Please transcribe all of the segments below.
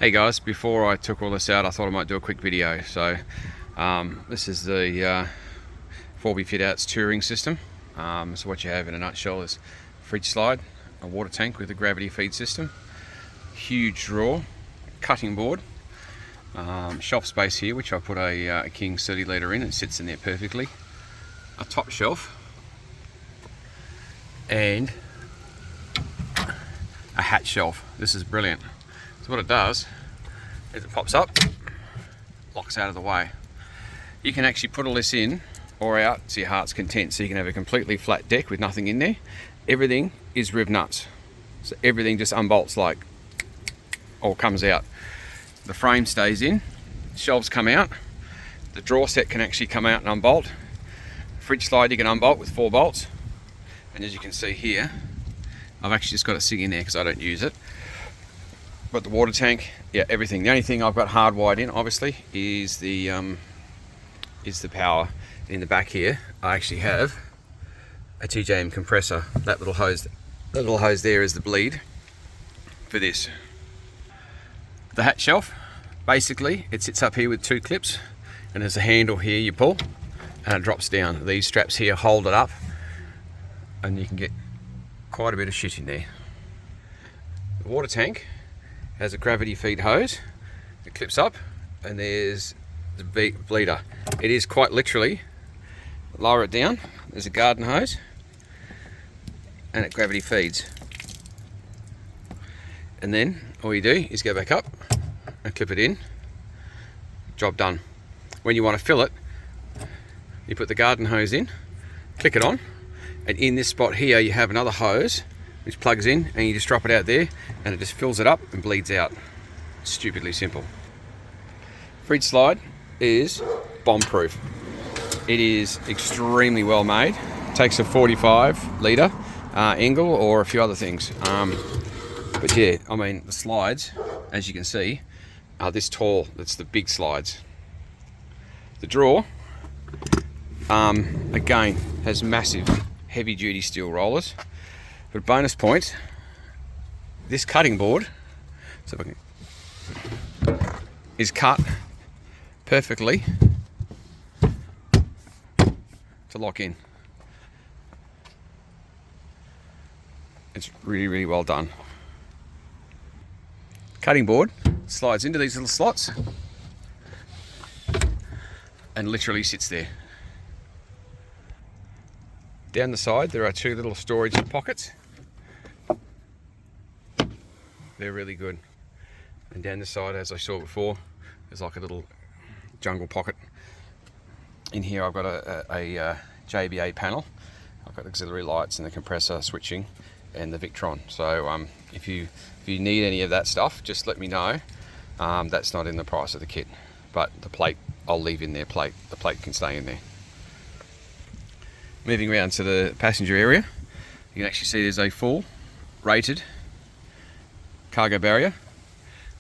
Hey guys, before I took all this out, I thought I might do a quick video. So this is the Fourby Fitouts Touring system. So what you have in a nutshell is a fridge slide, a water tank with a gravity feed system, huge drawer, cutting board, shelf space here which I put a King's 30 litre in. It sits in there perfectly, a top shelf, and a hat shelf. This is brilliant. So what it does is it pops up, locks out of the way. You can actually put all this in or out to your heart's content, so you can have a completely flat deck with nothing in there. Everything is riv nuts, so everything just unbolts like, or comes out. The frame stays in, shelves come out, the drawer set can actually come out and unbolt. Fridge slide you can unbolt with 4 bolts, and as you can see here, I've actually just got it sitting in there because I don't use it. But the water tank, yeah, everything. The only thing I've got hardwired in, obviously, is the power. In the back here, I actually have a TJM compressor. That little hose there is the bleed for this. The hat shelf, basically, it sits up here with 2 clips, and there's a handle here you pull, and it drops down. These straps here hold it up, and you can get quite a bit of shit in there. The water tank has a gravity feed hose. It clips up, and there's the bleeder. It is quite literally, lower it down, there's a garden hose, and it gravity feeds. And then all you do is go back up and clip it in. Job done. When you want to fill it, you put the garden hose in, click it on, and in this spot here you have another hose which plugs in, and you just drop it out there and it just fills it up and bleeds out. Stupidly simple. Fridge slide is bomb proof. It is extremely well made. It takes a 45 litre angle or a few other things. But yeah, I mean, the slides, as you can see, are this tall. That's the big slides. The drawer, again, has massive heavy duty steel rollers. But bonus point, this cutting board, so if I can, is cut perfectly to lock in. It's really, really well done. Cutting board slides into these little slots and literally sits there. Down the side there are 2 little storage pockets. They're really good. And down the side, as I saw before, there's like a little jungle pocket. In here I've got a JBA panel. I've got auxiliary lights and the compressor switching and the Victron. So if you need any of that stuff, just let me know. That's not in the price of the kit, but the plate I'll leave in there. The plate can stay in there. Moving around to the passenger area, you can actually see there's a full rated cargo barrier.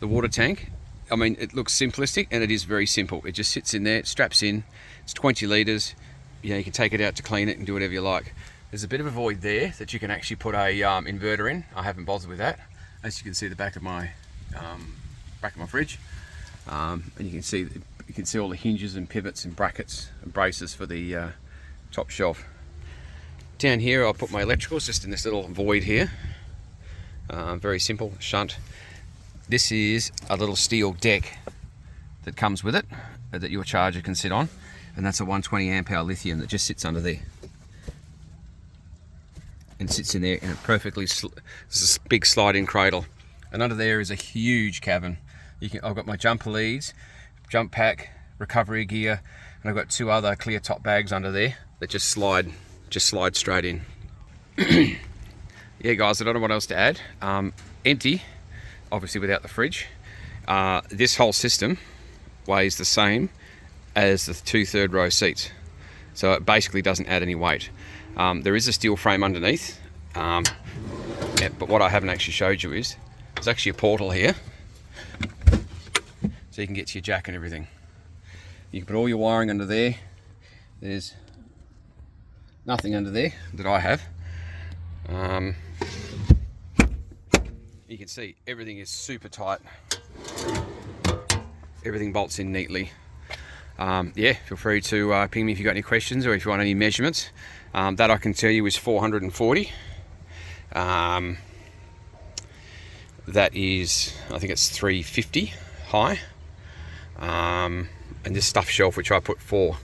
The water tank, I mean, it looks simplistic and it is very simple. It just sits in there, it straps in, it's 20 litres. You know, you can take it out to clean it and do whatever you like. There's a bit of a void there that you can actually put a inverter in. I haven't bothered with that. As you can see, the back of my fridge, and you can see all the hinges and pivots and brackets and braces for the top shelf. Down here I'll put my electricals just in this little void here. Very simple shunt. This is a little steel deck that comes with it that your charger can sit on, and that's a 120 amp hour lithium that just sits under there and sits in there in a perfectly this is a big slide-in cradle, and under there is a huge cabin. I've got my jumper leads, jump pack, recovery gear, and I've got 2 other clear top bags under there that just slide straight in. Yeah guys, I don't know what else to add. Empty, obviously without the fridge. This whole system weighs the same as the 2 third row seats, so it basically doesn't add any weight. There is a steel frame underneath, yeah, but what I haven't actually showed you is there's actually a portal here, so you can get to your jack and everything. You can put all your wiring under there. There's nothing under there that I have. You can see everything is super tight. Everything bolts in neatly. Yeah, feel free to ping me if you've got any questions or if you want any measurements. That I can tell you is 440. That is, I think it's 350 high. And this stuffed shelf, which I put four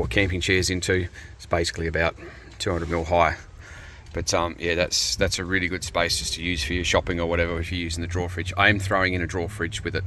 camping chairs into, is basically about 200mm high. But yeah, that's a really good space just to use for your shopping or whatever if you're using the drawer fridge. I am throwing in a drawer fridge with it.